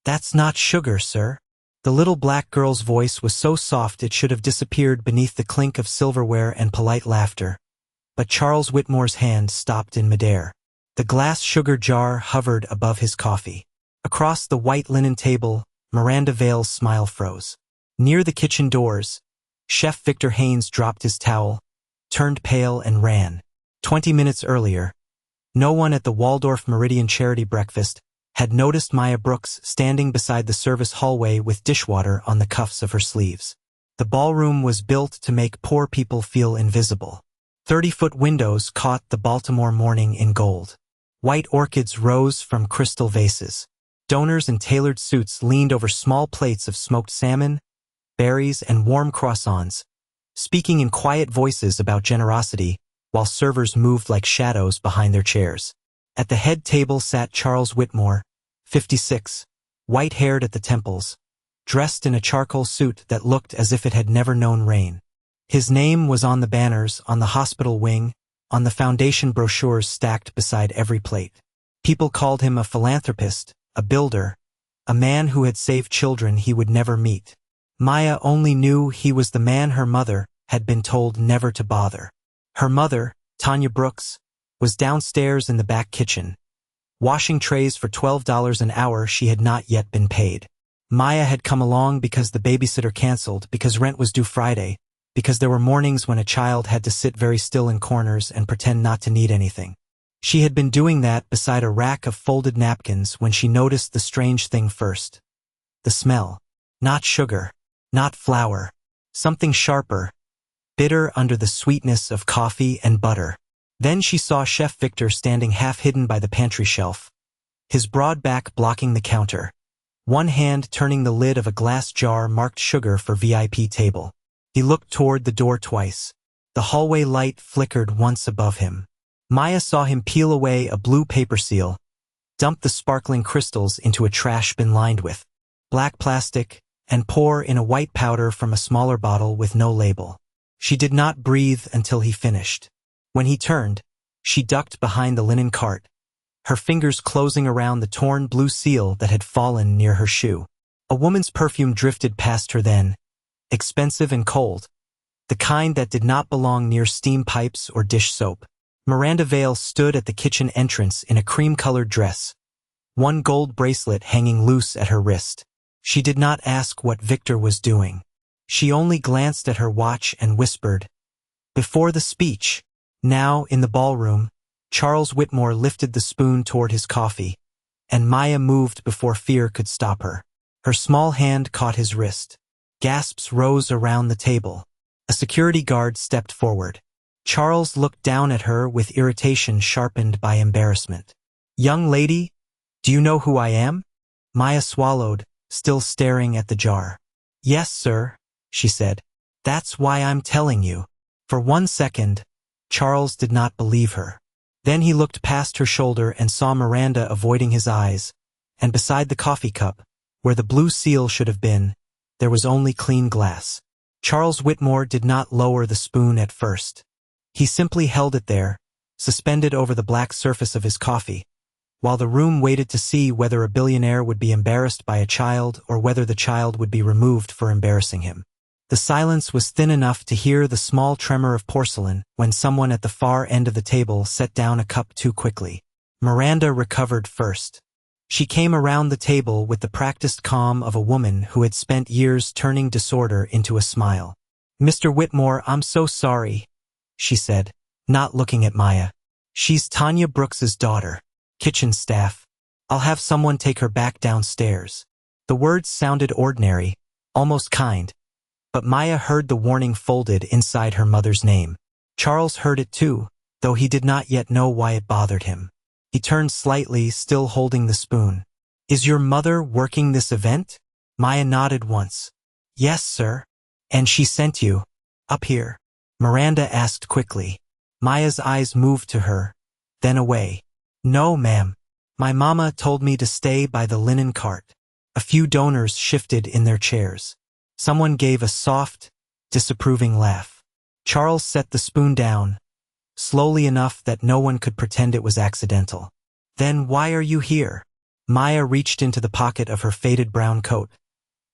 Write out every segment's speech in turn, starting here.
"That's not sugar, sir." The little black girl's voice was so soft it should have disappeared beneath the clink of silverware and polite laughter. But Charles Whitmore's hand stopped in midair. The glass sugar jar hovered above his coffee. Across the white linen table, Miranda Vale's smile froze. Near the kitchen doors, Chef Victor Haynes dropped his towel, turned pale and ran. 20 minutes earlier, no one at the Waldorf Meridian charity breakfast had noticed Maya Brooks standing beside the service hallway with dishwater on the cuffs of her sleeves. The ballroom was built to make poor people feel invisible. 30-foot windows caught the Baltimore morning in gold. White orchids rose from crystal vases. Donors in tailored suits leaned over small plates of smoked salmon, berries, and warm croissants, speaking in quiet voices about generosity, while servers moved like shadows behind their chairs. At the head table sat Charles Whitmore, 56, white-haired at the temples, dressed in a charcoal suit that looked as if it had never known rain. His name was on the banners, on the hospital wing, on the foundation brochures stacked beside every plate. People called him a philanthropist, a builder, a man who had saved children he would never meet. Maya only knew he was the man her mother had been told never to bother. Her mother, Tanya Brooks, was downstairs in the back kitchen, washing trays for $12 an hour she had not yet been paid. Maya had come along because the babysitter canceled, because rent was due Friday, because there were mornings when a child had to sit very still in corners and pretend not to need anything. She had been doing that beside a rack of folded napkins when she noticed the strange thing first. The smell. Not sugar. Not flour. Something sharper, bitter under the sweetness of coffee and butter. Then she saw Chef Victor standing half-hidden by the pantry shelf, his broad back blocking the counter, one hand turning the lid of a glass jar marked sugar for VIP table. He looked toward the door twice. The hallway light flickered once above him. Maya saw him peel away a blue paper seal, dump the sparkling crystals into a trash bin lined with black plastic, and pour in a white powder from a smaller bottle with no label. She did not breathe until he finished. When he turned, she ducked behind the linen cart, her fingers closing around the torn blue seal that had fallen near her shoe. A woman's perfume drifted past her then, expensive and cold, the kind that did not belong near steam pipes or dish soap. Miranda Vale stood at the kitchen entrance in a cream-colored dress, one gold bracelet hanging loose at her wrist. She did not ask what Victor was doing. She only glanced at her watch and whispered, "Before the speech." Now, in the ballroom, Charles Whitmore lifted the spoon toward his coffee, and Maya moved before fear could stop her. Her small hand caught his wrist. Gasps rose around the table. A security guard stepped forward. Charles looked down at her with irritation sharpened by embarrassment. "Young lady, do you know who I am?" Maya swallowed, still staring at the jar. "Yes, sir," she said. "That's why I'm telling you." For 1 second, Charles did not believe her. Then he looked past her shoulder and saw Miranda avoiding his eyes, and beside the coffee cup, where the blue seal should have been, there was only clean glass. Charles Whitmore did not lower the spoon at first. He simply held it there, suspended over the black surface of his coffee, while the room waited to see whether a billionaire would be embarrassed by a child or whether the child would be removed for embarrassing him. The silence was thin enough to hear the small tremor of porcelain when someone at the far end of the table set down a cup too quickly. Miranda recovered first. She came around the table with the practiced calm of a woman who had spent years turning disorder into a smile. "Mr. Whitmore, I'm so sorry," she said, not looking at Maya. "She's Tanya Brooks's daughter. Kitchen staff. I'll have someone take her back downstairs." The words sounded ordinary, almost kind, but Maya heard the warning folded inside her mother's name. Charles heard it too, though he did not yet know why it bothered him. He turned slightly, still holding the spoon. "Is your mother working this event?" Maya nodded once. "Yes, sir." "And she sent you up here?" Miranda asked quickly. Maya's eyes moved to her, then away. "No, ma'am. My mama told me to stay by the linen cart." A few donors shifted in their chairs. Someone gave a soft, disapproving laugh. Charles set the spoon down, slowly enough that no one could pretend it was accidental. "Then why are you here?" Maya reached into the pocket of her faded brown coat,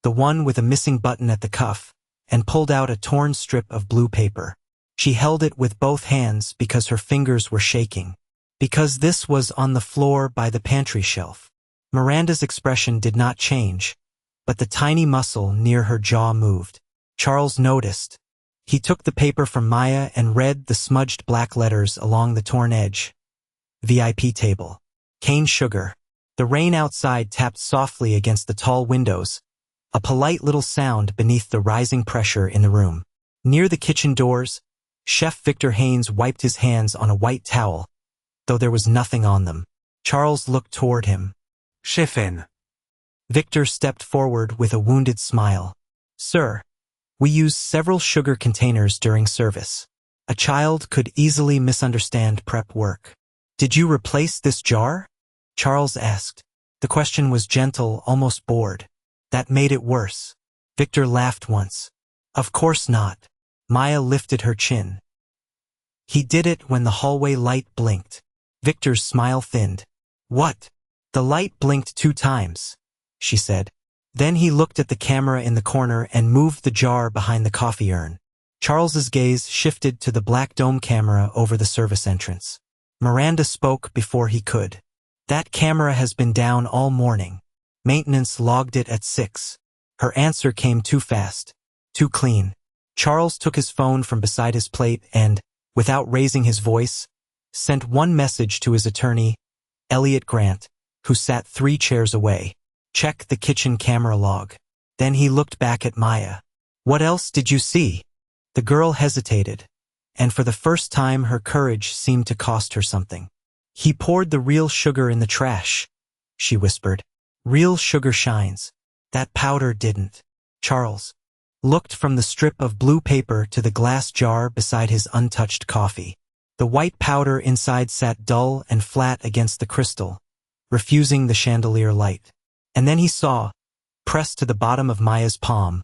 the one with a missing button at the cuff, and pulled out a torn strip of blue paper. She held it with both hands because her fingers were shaking. Because this was on the floor by the pantry shelf. Miranda's expression did not change, but the tiny muscle near her jaw moved. Charles noticed. He took the paper from Maya and read the smudged black letters along the torn edge. VIP table. Cane sugar. The rain outside tapped softly against the tall windows, a polite little sound beneath the rising pressure in the room. Near the kitchen doors, Chef Victor Haynes wiped his hands on a white towel, though there was nothing on them. Charles looked toward him. Chefin. Victor stepped forward with a wounded smile. Sir, we use several sugar containers during service. A child could easily misunderstand prep work. Did you replace this jar? Charles asked. The question was gentle, almost bored. That made it worse. Victor laughed once. Of course not. Maya lifted her chin. He did it when the hallway light blinked. Victor's smile thinned. What? The light blinked 2 times, she said. Then he looked at the camera in the corner and moved the jar behind the coffee urn. Charles's gaze shifted to the black dome camera over the service entrance. Miranda spoke before he could. That camera has been down all morning. Maintenance logged it at 6. Her answer came too fast, too clean. Charles took his phone from beside his plate and, without raising his voice, sent one message to his attorney, Elliot Grant, who sat 3 chairs away. Check the kitchen camera log. Then he looked back at Maya. What else did you see? The girl hesitated, and for the first time her courage seemed to cost her something. He poured the real sugar in the trash, she whispered. Real sugar shines. That powder didn't. Charles looked from the strip of blue paper to the glass jar beside his untouched coffee. The white powder inside sat dull and flat against the crystal, refusing the chandelier light. And then he saw, pressed to the bottom of Maya's palm,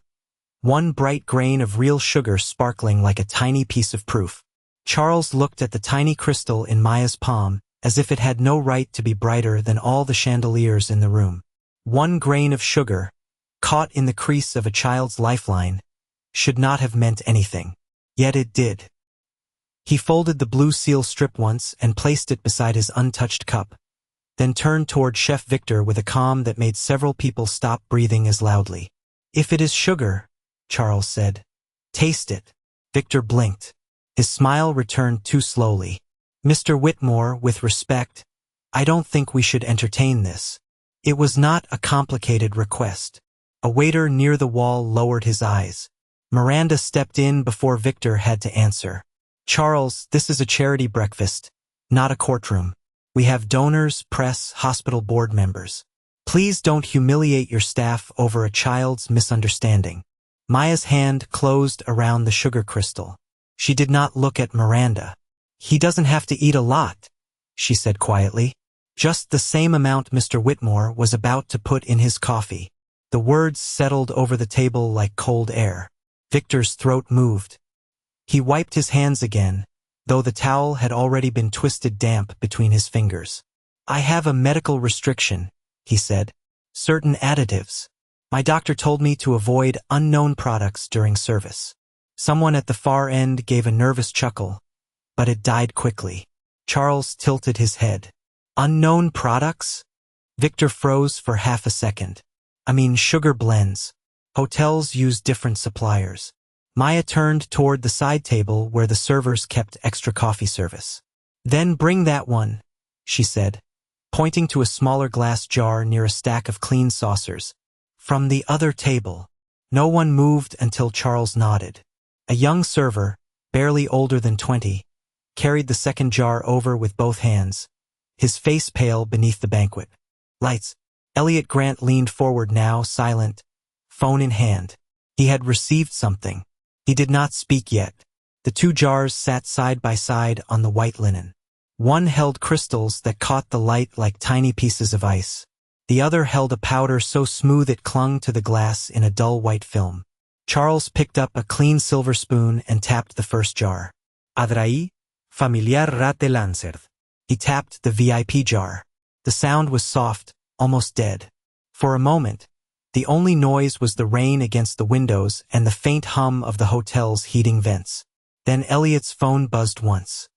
one bright grain of real sugar sparkling like a tiny piece of proof. Charles looked at the tiny crystal in Maya's palm as if it had no right to be brighter than all the chandeliers in the room. 1 grain of sugar, caught in the crease of a child's lifeline, should not have meant anything. Yet it did. He folded the blue seal strip once and placed it beside his untouched cup, then turned toward Chef Victor with a calm that made several people stop breathing as loudly. If it is sugar, Charles said, taste it. Victor blinked. His smile returned too slowly. Mr. Whitmore, with respect, I don't think we should entertain this. It was not a complicated request. A waiter near the wall lowered his eyes. Miranda stepped in before Victor had to answer. Charles, this is a charity breakfast, not a courtroom. We have donors, press, hospital board members. Please don't humiliate your staff over a child's misunderstanding. Maya's hand closed around the sugar crystal. She did not look at Miranda. He doesn't have to eat a lot, she said quietly. Just the same amount Mr. Whitmore was about to put in his coffee. The words settled over the table like cold air. Victor's throat moved. He wiped his hands again, though the towel had already been twisted damp between his fingers. I have a medical restriction, he said. Certain additives. My doctor told me to avoid unknown products during service. Someone at the far end gave a nervous chuckle, but it died quickly. Charles tilted his head. Unknown products? Victor froze for half a second. I mean sugar blends. Hotels use different suppliers. Maya turned toward the side table where the servers kept extra coffee service. Then bring that one, she said, pointing to a smaller glass jar near a stack of clean saucers. From the other table. No one moved until Charles nodded. A young server, barely older than 20, carried the second jar over with both hands, his face pale beneath the banquet. Lights. Elliot Grant leaned forward now, silent, phone in hand. He had received something. He did not speak yet. The 2 jars sat side by side on the white linen. One held crystals that caught the light like tiny pieces of ice. The other held a powder so smooth it clung to the glass in a dull white film. Charles picked up a clean silver spoon and tapped the first jar. Adraí, familiar rate lancerd. He tapped the VIP jar. The sound was soft, almost dead. For a moment, the only noise was the rain against the windows and the faint hum of the hotel's heating vents. Then Elliot's phone buzzed once.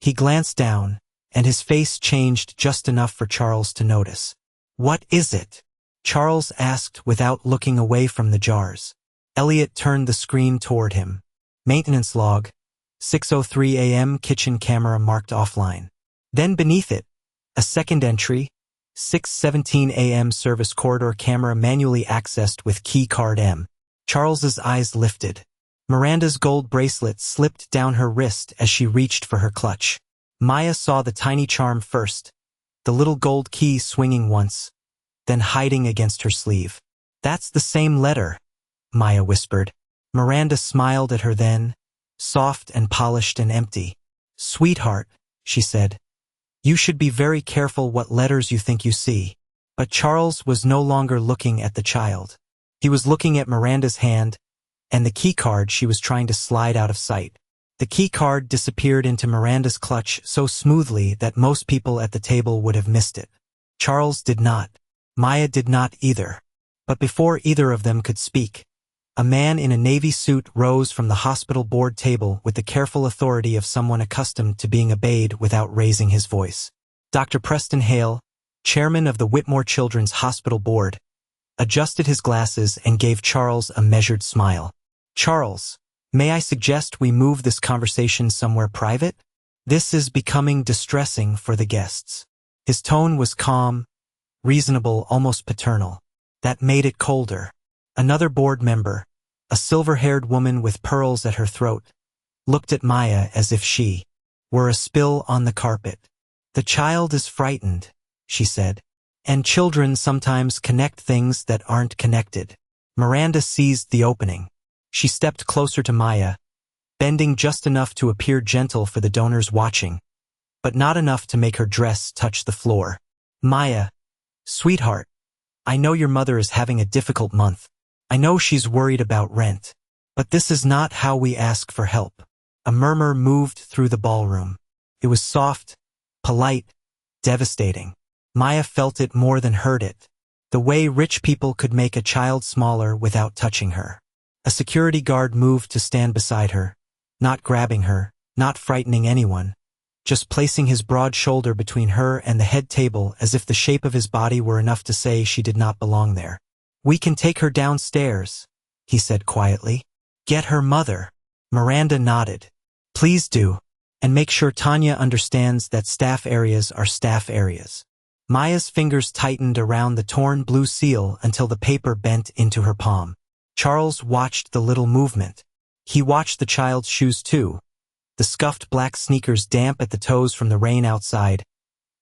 He glanced down, and his face changed just enough for Charles to notice. "What is it?" Charles asked without looking away from the jars. Elliot turned the screen toward him. Maintenance log, 6:03 a.m. kitchen camera marked offline. Then beneath it, a second entry, 6:17 a.m. service corridor camera manually accessed with key card M. Charles's eyes lifted. Miranda's gold bracelet slipped down her wrist as she reached for her clutch. Maya saw the tiny charm first, the little gold key swinging once, then hiding against her sleeve. "That's the same letter," Maya whispered. Miranda smiled at her then, soft and polished and empty. "Sweetheart," she said, "you should be very careful what letters you think you see." But Charles was no longer looking at the child. He was looking at Miranda's hand and the key card she was trying to slide out of sight. The key card disappeared into Miranda's clutch so smoothly that most people at the table would have missed it. Charles did not. Maya did not either. But before either of them could speak, a man in a navy suit rose from the hospital board table with the careful authority of someone accustomed to being obeyed without raising his voice. Dr. Preston Hale, chairman of the Whitmore Children's Hospital Board, adjusted his glasses and gave Charles a measured smile. "Charles, may I suggest we move this conversation somewhere private? This is becoming distressing for the guests." His tone was calm, reasonable, almost paternal. That made it colder. Another board member, a silver-haired woman with pearls at her throat, looked at Maya as if she were a spill on the carpet. "The child is frightened," she said. "And children sometimes connect things that aren't connected." Miranda seized the opening. She stepped closer to Maya, bending just enough to appear gentle for the donors watching, but not enough to make her dress touch the floor. "Maya, sweetheart, I know your mother is having a difficult month. I know she's worried about rent. But this is not how we ask for help." A murmur moved through the ballroom. It was soft, polite, devastating. Maya felt it more than heard it. The way rich people could make a child smaller without touching her. A security guard moved to stand beside her, not grabbing her, not frightening anyone, just placing his broad shoulder between her and the head table as if the shape of his body were enough to say she did not belong there. "We can take her downstairs," he said quietly. "Get her mother." Miranda nodded. "Please do. And make sure Tanya understands that staff areas are staff areas." Maya's fingers tightened around the torn blue seal until the paper bent into her palm. Charles watched the little movement. He watched the child's shoes too, the scuffed black sneakers damp at the toes from the rain outside,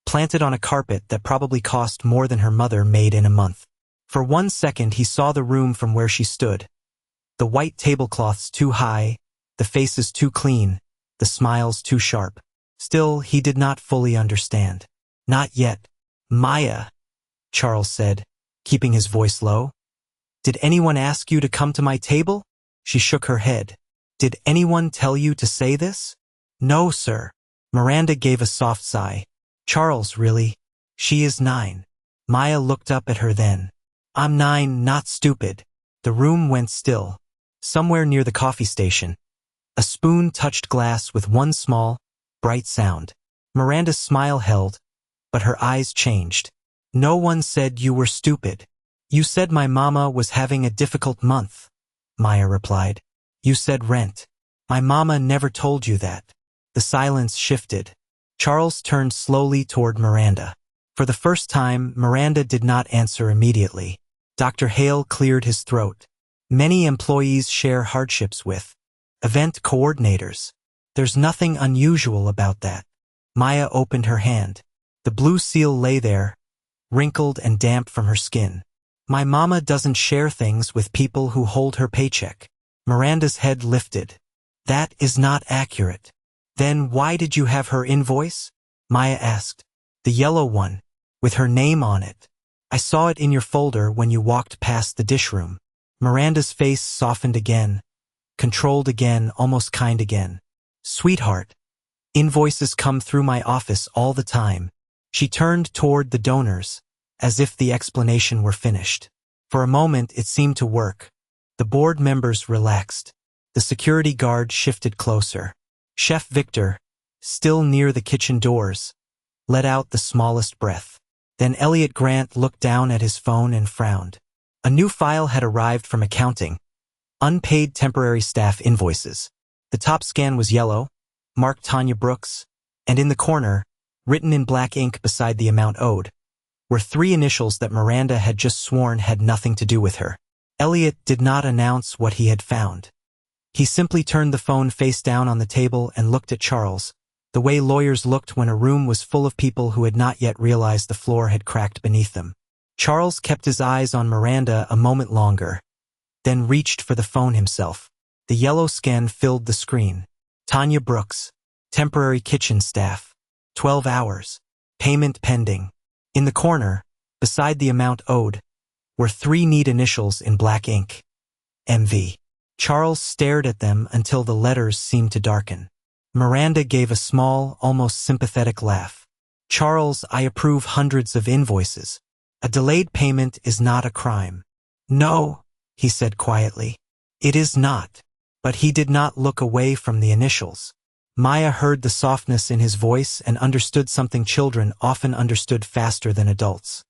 planted on a carpet that probably cost more than her mother made in a month. For 1 second he saw the room from where she stood. The white tablecloths too high, the faces too clean, the smiles too sharp. Still, he did not fully understand. "Not yet." "Maya," Charles said, keeping his voice low. "Did anyone ask you to come to my table?" She shook her head. "Did anyone tell you to say this?" "No, sir." Miranda gave a soft sigh. "Charles, really? She is 9. Maya looked up at her then. "I'm 9, not stupid." The room went still. Somewhere near the coffee station, a spoon touched glass with one small, bright sound. Miranda's smile held, but her eyes changed. "No one said you were stupid. You said my mama was having a difficult month," Maya replied. "You said rent. My mama never told you that." The silence shifted. Charles turned slowly toward Miranda. For the first time, Miranda did not answer immediately. Dr. Hale cleared his throat. "Many employees share hardships with event coordinators. There's nothing unusual about that." Maya opened her hand. The blue seal lay there, wrinkled and damp from her skin. "My mama doesn't share things with people who hold her paycheck." Miranda's head lifted. "That is not accurate." "Then why did you have her invoice?" Maya asked. "The yellow one, with her name on it. I saw it in your folder when you walked past the dish room." Miranda's face softened again, controlled again, almost kind again. "Sweetheart, invoices come through my office all the time." She turned toward the donors. as if the explanation were finished. For a moment it seemed to work. The board members relaxed. The security guard shifted closer. Chef Victor, still near the kitchen doors, let out the smallest breath. Then Elliot Grant looked down at his phone and frowned. A new file had arrived from accounting. Unpaid temporary staff invoices. The top scan was yellow, marked Tanya Brooks, and in the corner, written in black ink beside the amount owed, were 3 initials that Miranda had just sworn had nothing to do with her. Elliot did not announce what he had found. He simply turned the phone face down on the table and looked at Charles, the way lawyers looked when a room was full of people who had not yet realized the floor had cracked beneath them. Charles kept his eyes on Miranda a moment longer, then reached for the phone himself. The yellow scan filled the screen. Tanya Brooks, temporary kitchen staff, 12 hours, payment pending. In the corner, beside the amount owed, were 3 neat initials in black ink. MV. Charles stared at them until the letters seemed to darken. Miranda gave a small, almost sympathetic laugh. Charles, I approve hundreds of invoices. A delayed payment is not a crime. No, he said quietly. It is not. But he did not look away from the initials. Maya heard the softness in his voice and understood something children often understood faster than adults.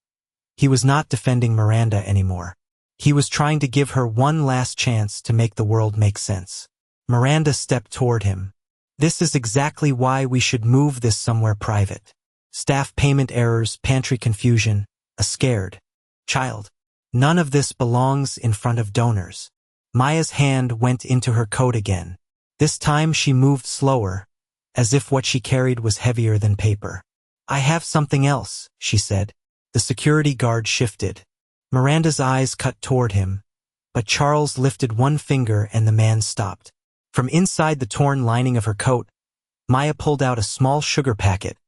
He was not defending Miranda anymore. He was trying to give her one last chance to make the world make sense. Miranda stepped toward him. This is exactly why we should move this somewhere private. Staff payment errors, pantry confusion, a scared child. None of this belongs in front of donors. Maya's hand went into her coat again. This time she moved slower, as if what she carried was heavier than paper. I have something else, she said. The security guard shifted. Miranda's eyes cut toward him, but Charles lifted one finger and the man stopped. From inside the torn lining of her coat, Maya pulled out a small sugar packet,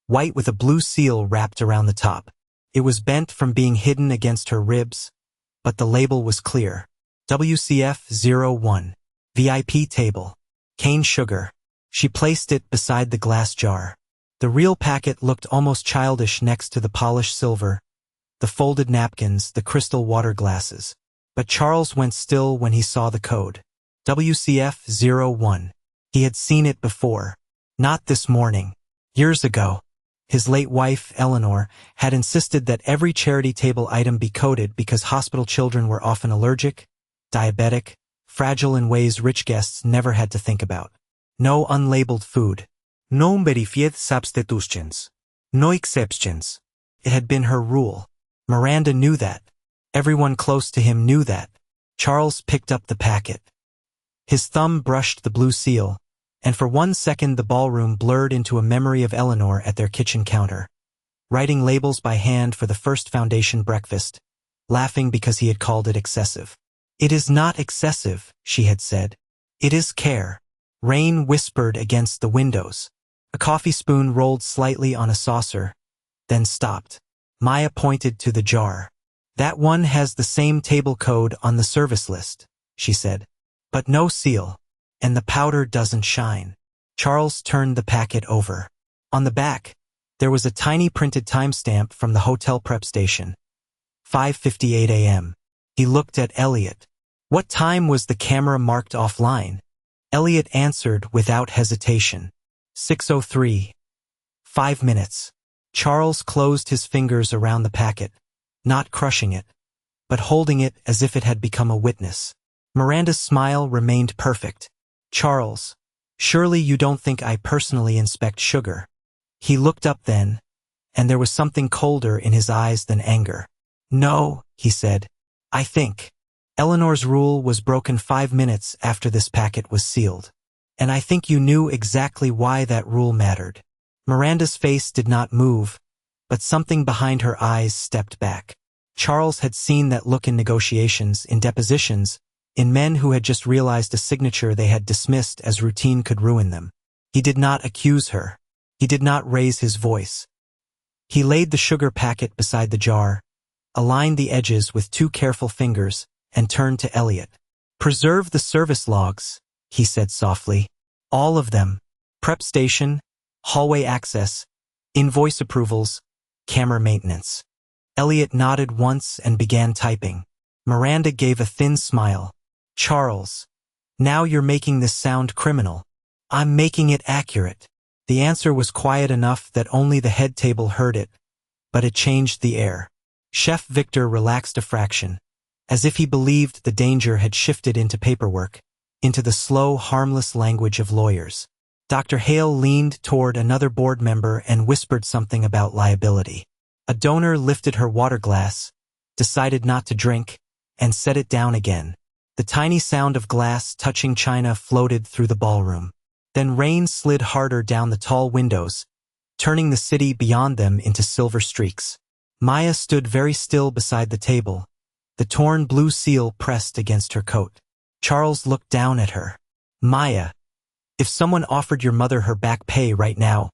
white with a blue seal wrapped around the top. It was bent from being hidden against her ribs, but the label was clear. WCF-01. VIP table. Cane sugar. She placed it beside the glass jar. The real packet looked almost childish next to the polished silver, the folded napkins, the crystal water glasses. But Charles went still when he saw the code. WCF-01. He had seen it before. Not this morning. Years ago. His late wife, Eleanor, had insisted that every charity table item be coded because hospital children were often allergic, diabetic, fragile in ways rich guests never had to think about. No unlabeled food. No verified substitutions. No exceptions. It had been her rule. Miranda knew that. Everyone close to him knew that. Charles picked up the packet. His thumb brushed the blue seal, and for 1 second the ballroom blurred into a memory of Eleanor at their kitchen counter, writing labels by hand for the first foundation breakfast, laughing because he had called it excessive. It is not excessive, she had said. It is care. Rain whispered against the windows. A coffee spoon rolled slightly on a saucer, then stopped. Maya pointed to the jar. That one has the same table code on the service list, she said. But no seal, and the powder doesn't shine. Charles turned the packet over. On the back, there was a tiny printed timestamp from the hotel prep station. 5:58 a.m. He looked at Elliot. What time was the camera marked offline? Elliot answered without hesitation. 6:03. 5 minutes. Charles closed his fingers around the packet, not crushing it, but holding it as if it had become a witness. Miranda's smile remained perfect. Charles, surely you don't think I personally inspect sugar? He looked up then, and there was something colder in his eyes than anger. No, he said. I think. Eleanor's rule was broken 5 minutes after this packet was sealed. And I think you knew exactly why that rule mattered. Miranda's face did not move, but something behind her eyes stepped back. Charles had seen that look in negotiations, in depositions, in men who had just realized a signature they had dismissed as routine could ruin them. He did not accuse her. He did not raise his voice. He laid the sugar packet beside the jar, aligned the edges with 2 careful fingers, and turned to Elliot. Preserve the service logs, he said softly. All of them. Prep station, hallway access, invoice approvals, camera maintenance. Elliot nodded once and began typing. Miranda gave a thin smile. Charles, now you're making this sound criminal. I'm making it accurate. The answer was quiet enough that only the head table heard it, but it changed the air. Chef Victor relaxed a fraction, as if he believed the danger had shifted into paperwork, into the slow, harmless language of lawyers. Dr. Hale leaned toward another board member and whispered something about liability. A donor lifted her water glass, decided not to drink, and set it down again. The tiny sound of glass touching china floated through the ballroom. Then rain slid harder down the tall windows, turning the city beyond them into silver streaks. Maya stood very still beside the table, the torn blue seal pressed against her coat. Charles looked down at her. Maya, if someone offered your mother her back pay right now,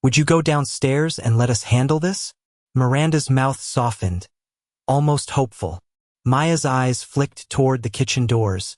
would you go downstairs and let us handle this? Miranda's mouth softened, almost hopeful. Maya's eyes flicked toward the kitchen doors,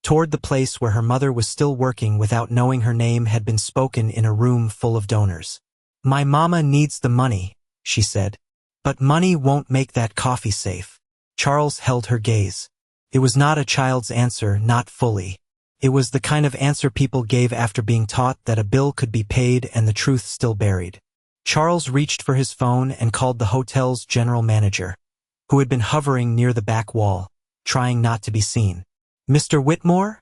toward the place where her mother was still working without knowing her name had been spoken in a room full of donors. My mama needs the money, she said. But money won't make that coffee safe. Charles held her gaze. It was not a child's answer, not fully. It was the kind of answer people gave after being taught that a bill could be paid and the truth still buried. Charles reached for his phone and called the hotel's general manager, who had been hovering near the back wall, trying not to be seen. Mr. Whitmore?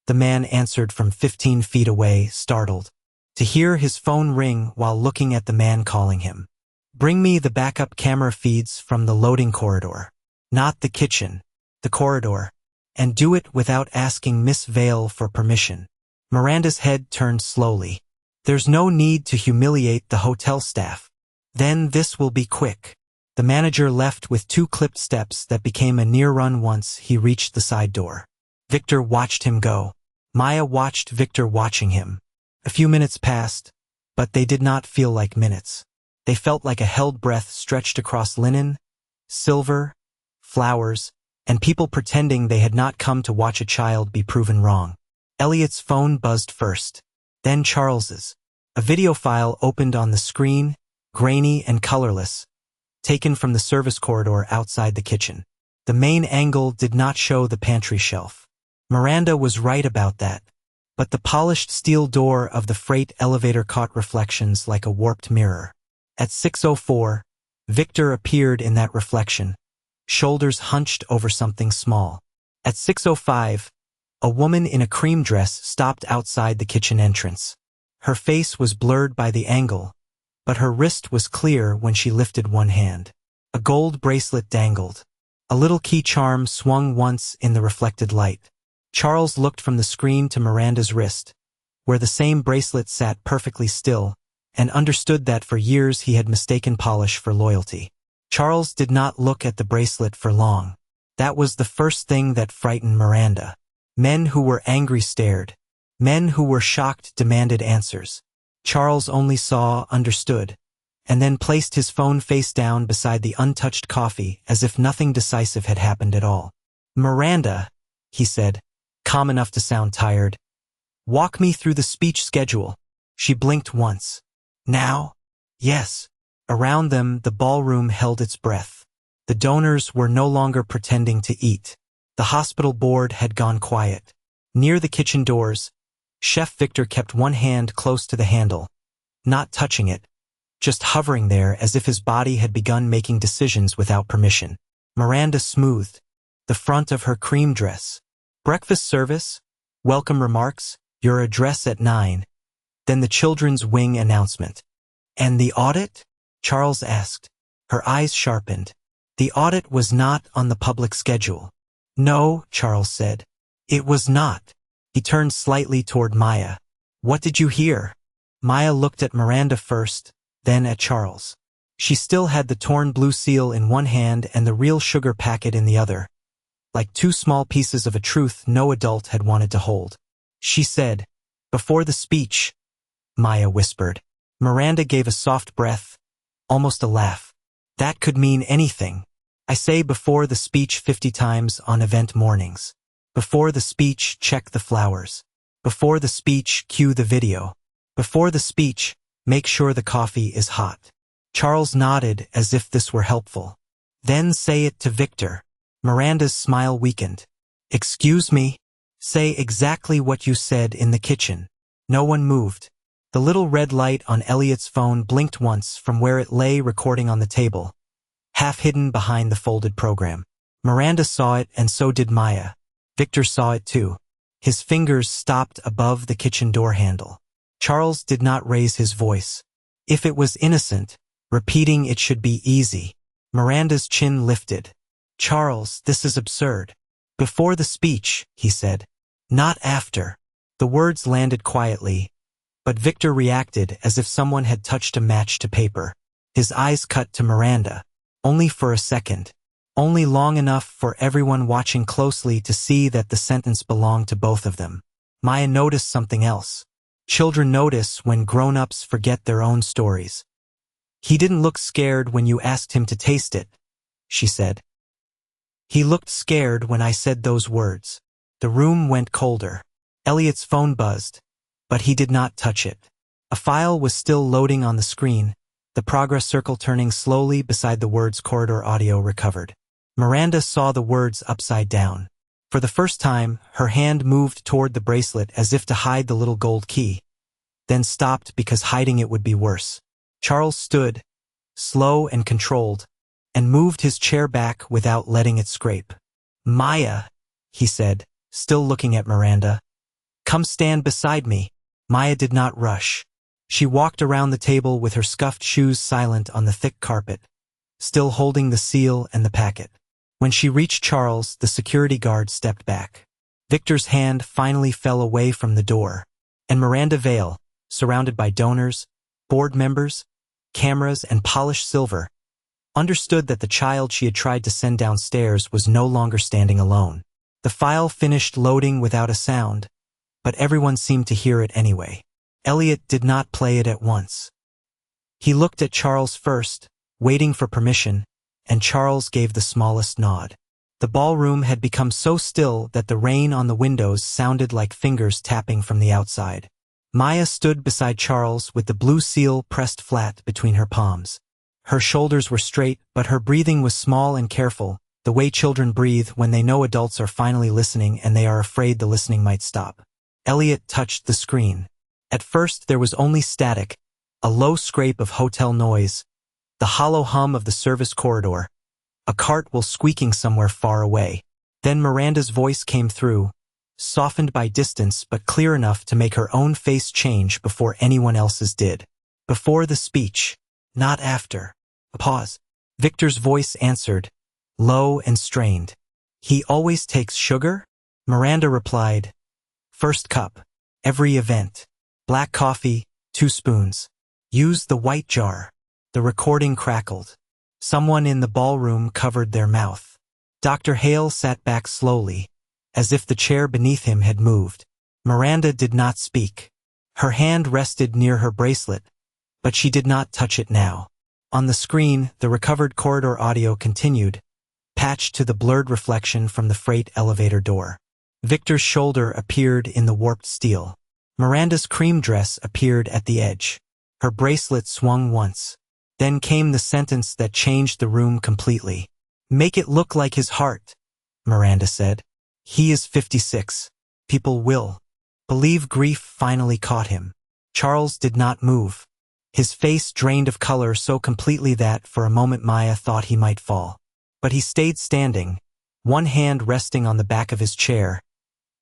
The man answered from 15 feet away, startled, to hear his phone ring while looking at the man calling him. Bring me the backup camera feeds from the loading corridor. Not the kitchen, the corridor. And do it without asking Miss Vale for permission. Miranda's head turned slowly. There's no need to humiliate the hotel staff. Then this will be quick. The manager left with 2 clipped steps that became a near run once he reached the side door. Victor watched him go. Maya watched Victor watching him. A few minutes passed, but they did not feel like minutes. They felt like a held breath stretched across linen, silver, flowers, and people pretending they had not come to watch a child be proven wrong. Elliot's phone buzzed first, then Charles's. A video file opened on the screen, grainy and colorless, taken from the service corridor outside the kitchen. The main angle did not show the pantry shelf. Miranda was right about that, but the polished steel door of the freight elevator caught reflections like a warped mirror. At 6:04, Victor appeared in that reflection, shoulders hunched over something small. At 6:05, a woman in a cream dress stopped outside the kitchen entrance. Her face was blurred by the angle, but her wrist was clear when she lifted one hand. A gold bracelet dangled. A little key charm swung once in the reflected light. Charles looked from the screen to Miranda's wrist, where the same bracelet sat perfectly still, and understood that for years he had mistaken polish for loyalty. Charles did not look at the bracelet for long. That was the first thing that frightened Miranda. Men who were angry stared. Men who were shocked demanded answers. Charles only saw, understood, and then placed his phone face down beside the untouched coffee as if nothing decisive had happened at all. Miranda, he said, calm enough to sound tired. Walk me through the speech schedule. She blinked once. Now? Yes. Around them, the ballroom held its breath. The donors were no longer pretending to eat. The hospital board had gone quiet. Near the kitchen doors, Chef Victor kept one hand close to the handle, not touching it, just hovering there as if his body had begun making decisions without permission. Miranda smoothed the front of her cream dress. Breakfast service, welcome remarks, your address at 9. Then the children's wing announcement. And the audit? Charles asked. Her eyes sharpened. The audit was not on the public schedule. No, Charles said. It was not. He turned slightly toward Maya. What did you hear? Maya looked at Miranda first, then at Charles. She still had the torn blue seal in one hand and the real sugar packet in the other, like 2 small pieces of a truth no adult had wanted to hold. She said, before the speech, Maya whispered. Miranda gave a soft breath, almost a laugh. That could mean anything. I say before the speech 50 times on event mornings. Before the speech, check the flowers. Before the speech, cue the video. Before the speech, make sure the coffee is hot. Charles nodded as if this were helpful. Then say it to Victor. Miranda's smile weakened. Excuse me? Say exactly what you said in the kitchen. No one moved. The little red light on Elliot's phone blinked once from where it lay recording on the table, half hidden behind the folded program. Miranda saw it, and so did Maya. Victor saw it too. His fingers stopped above the kitchen door handle. Charles did not raise his voice. If it was innocent, repeating it should be easy. Miranda's chin lifted. Charles, this is absurd. Before the speech, he said. Not after. The words landed quietly, but Victor reacted as if someone had touched a match to paper. His eyes cut to Miranda. Only for a second. Only long enough for everyone watching closely to see that the sentence belonged to both of them. Maya noticed something else. Children notice when grown-ups forget their own stories. He didn't look scared when you asked him to taste it, she said. He looked scared when I said those words. The room went colder. Elliot's phone buzzed, but he did not touch it. A file was still loading on the screen, the progress circle turning slowly beside the words corridor audio recovered. Miranda saw the words upside down. For the first time, her hand moved toward the bracelet as if to hide the little gold key, then stopped because hiding it would be worse. Charles stood, slow and controlled, and moved his chair back without letting it scrape. Maya, he said, still looking at Miranda. Come stand beside me. Maya did not rush. She walked around the table with her scuffed shoes silent on the thick carpet, still holding the seal and the packet. When she reached Charles, the security guard stepped back. Victor's hand finally fell away from the door, and Miranda Vale, surrounded by donors, board members, cameras, and polished silver, understood that the child she had tried to send downstairs was no longer standing alone. The file finished loading without a sound, but everyone seemed to hear it anyway. Elliot did not play it at once. He looked at Charles first, waiting for permission, and Charles gave the smallest nod. The ballroom had become so still that the rain on the windows sounded like fingers tapping from the outside. Maya stood beside Charles with the blue seal pressed flat between her palms. Her shoulders were straight, but her breathing was small and careful, the way children breathe when they know adults are finally listening and they are afraid the listening might stop. Elliot touched the screen. At first there was only static, a low scrape of hotel noise, the hollow hum of the service corridor, a cart while squeaking somewhere far away. Then Miranda's voice came through, softened by distance but clear enough to make her own face change before anyone else's did. Before the speech, not after. A pause. Victor's voice answered, low and strained. He always takes sugar? Miranda replied, first cup. Every event. Black coffee, 2 spoons. Use the white jar. The recording crackled. Someone in the ballroom covered their mouth. Dr. Hale sat back slowly, as if the chair beneath him had moved. Miranda did not speak. Her hand rested near her bracelet, but she did not touch it now. On the screen, the recovered corridor audio continued, patched to the blurred reflection from the freight elevator door. Victor's shoulder appeared in the warped steel. Miranda's cream dress appeared at the edge. Her bracelet swung once. Then came the sentence that changed the room completely. Make it look like his heart, Miranda said. He is 56. People will believe grief finally caught him. Charles did not move. His face drained of color so completely that for a moment Maya thought he might fall. But he stayed standing, one hand resting on the back of his chair,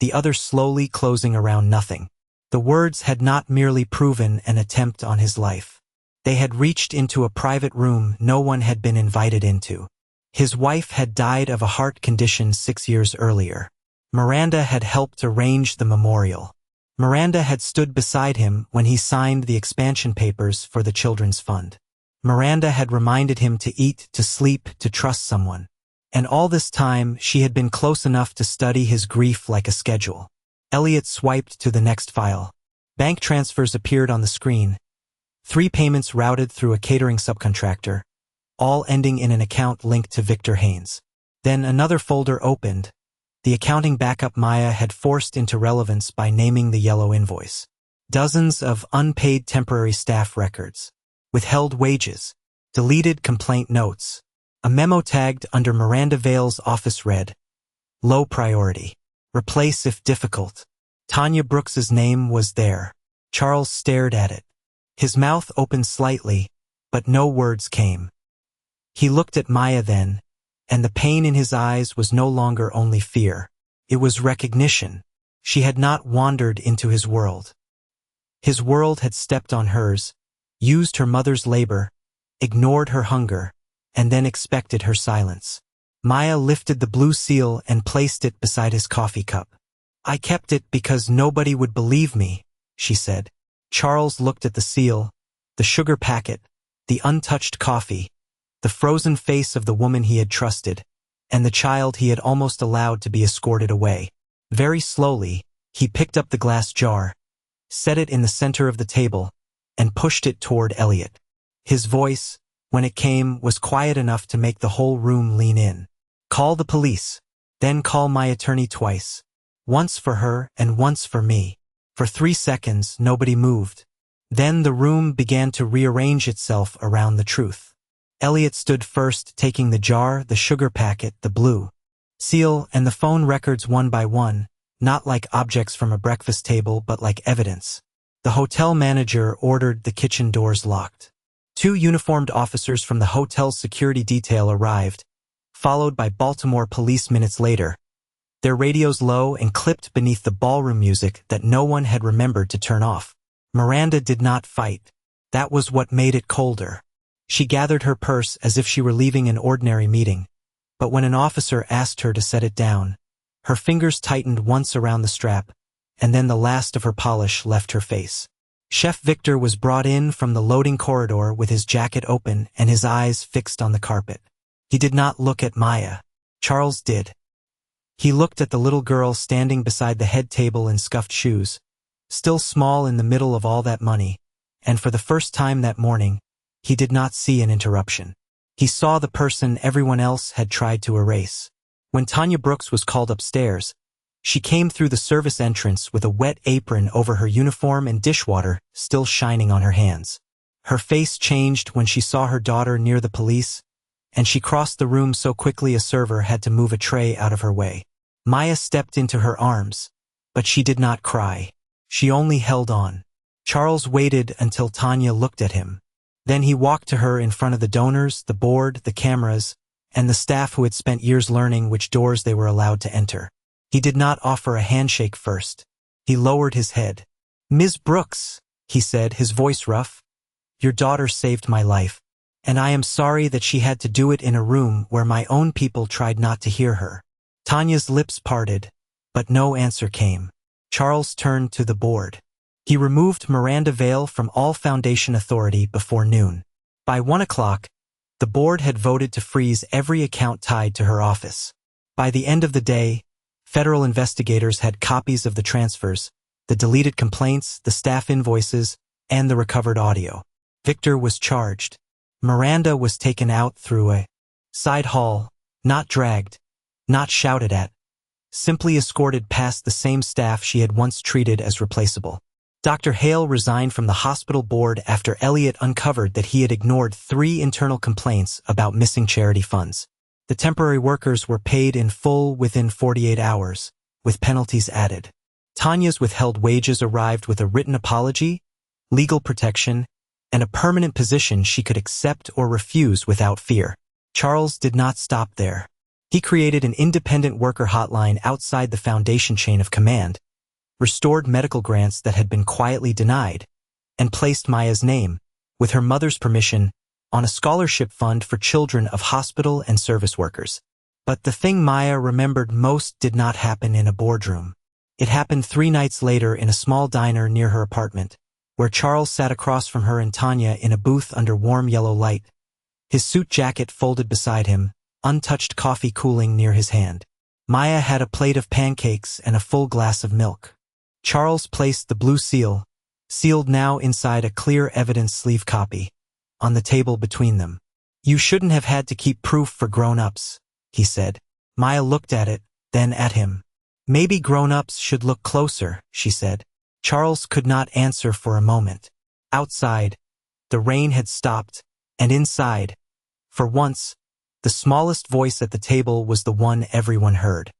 the other slowly closing around nothing. The words had not merely proven an attempt on his life. They had reached into a private room no one had been invited into. His wife had died of a heart condition 6 years earlier. Miranda had helped arrange the memorial. Miranda had stood beside him when he signed the expansion papers for the Children's Fund. Miranda had reminded him to eat, to sleep, to trust someone. And all this time, she had been close enough to study his grief like a schedule. Elliot swiped to the next file. Bank transfers appeared on the screen. 3 payments routed through a catering subcontractor, all ending in an account linked to Victor Haynes. Then another folder opened, the accounting backup Maya had forced into relevance by naming the yellow invoice. Dozens of unpaid temporary staff records, withheld wages, deleted complaint notes, A memo tagged under Miranda Vale's office read, "Low priority. Replace if difficult." Tanya Brooks's name was there. Charles stared at it. His mouth opened slightly, but no words came. He looked at Maya then, and the pain in his eyes was no longer only fear. It was recognition. She had not wandered into his world. His world had stepped on hers, used her mother's labor, ignored her hunger, and then expected her silence. Maya lifted the blue seal and placed it beside his coffee cup. "I kept it because nobody would believe me," she said. Charles looked at the seal, the sugar packet, the untouched coffee, the frozen face of the woman he had trusted, and the child he had almost allowed to be escorted away. Very slowly, he picked up the glass jar, set it in the center of the table, and pushed it toward Elliot. His voice, when it came, was quiet enough to make the whole room lean in. "Call the police. Then call my attorney twice. Once for her and once for me." For 3 seconds, nobody moved. Then the room began to rearrange itself around the truth. Elliot stood first, taking the jar, the sugar packet, the blue seal, and the phone records one by one, not like objects from a breakfast table but like evidence. The hotel manager ordered the kitchen doors locked. 2 uniformed officers from the hotel's security detail arrived, followed by Baltimore police minutes later, their radios low and clipped beneath the ballroom music that no one had remembered to turn off. Miranda did not fight. That was what made it colder. She gathered her purse as if she were leaving an ordinary meeting, but when an officer asked her to set it down, her fingers tightened once around the strap, and then the last of her polish left her face. Chef Victor was brought in from the loading corridor with his jacket open and his eyes fixed on the carpet. He did not look at Maya. Charles did. He looked at the little girl standing beside the head table in scuffed shoes, still small in the middle of all that money, and for the first time that morning, he did not see an interruption. He saw the person everyone else had tried to erase. When Tanya Brooks was called upstairs, she came through the service entrance with a wet apron over her uniform and dishwater still shining on her hands. Her face changed when she saw her daughter near the police, and she crossed the room so quickly a server had to move a tray out of her way. Maya stepped into her arms, but she did not cry. She only held on. Charles waited until Tanya looked at him. Then he walked to her in front of the donors, the board, the cameras, and the staff who had spent years learning which doors they were allowed to enter. He did not offer a handshake first. He lowered his head. "Ms. Brooks," he said, his voice rough, "your daughter saved my life, and I am sorry that she had to do it in a room where my own people tried not to hear her." Tanya's lips parted, but no answer came. Charles turned to the board. He removed Miranda Vale from all Foundation authority before noon. By 1 o'clock, the board had voted to freeze every account tied to her office. By the end of the day, federal investigators had copies of the transfers, the deleted complaints, the staff invoices, and the recovered audio. Victor was charged. Miranda was taken out through a side hall, not dragged, not shouted at, simply escorted past the same staff she had once treated as replaceable. Dr. Hale resigned from the hospital board after Elliot uncovered that he had ignored 3 internal complaints about missing charity funds. The temporary workers were paid in full within 48 hours, with penalties added. Tanya's withheld wages arrived with a written apology, legal protection, and a permanent position she could accept or refuse without fear. Charles did not stop there. He created an independent worker hotline outside the Foundation chain of command, restored medical grants that had been quietly denied, and placed Maya's name, with her mother's permission, on a scholarship fund for children of hospital and service workers. But the thing Maya remembered most did not happen in a boardroom. It happened 3 nights later in a small diner near her apartment, where Charles sat across from her and Tanya in a booth under warm yellow light, his suit jacket folded beside him, untouched coffee cooling near his hand. Maya had a plate of pancakes and a full glass of milk. Charles placed the blue seal, sealed now inside a clear evidence sleeve copy, on the table between them. "You shouldn't have had to keep proof for grown-ups," he said. Maya looked at it, then at him. "Maybe grown-ups should look closer," she said. Charles could not answer for a moment. Outside, the rain had stopped, and inside, for once, The smallest voice at the table was the one everyone heard.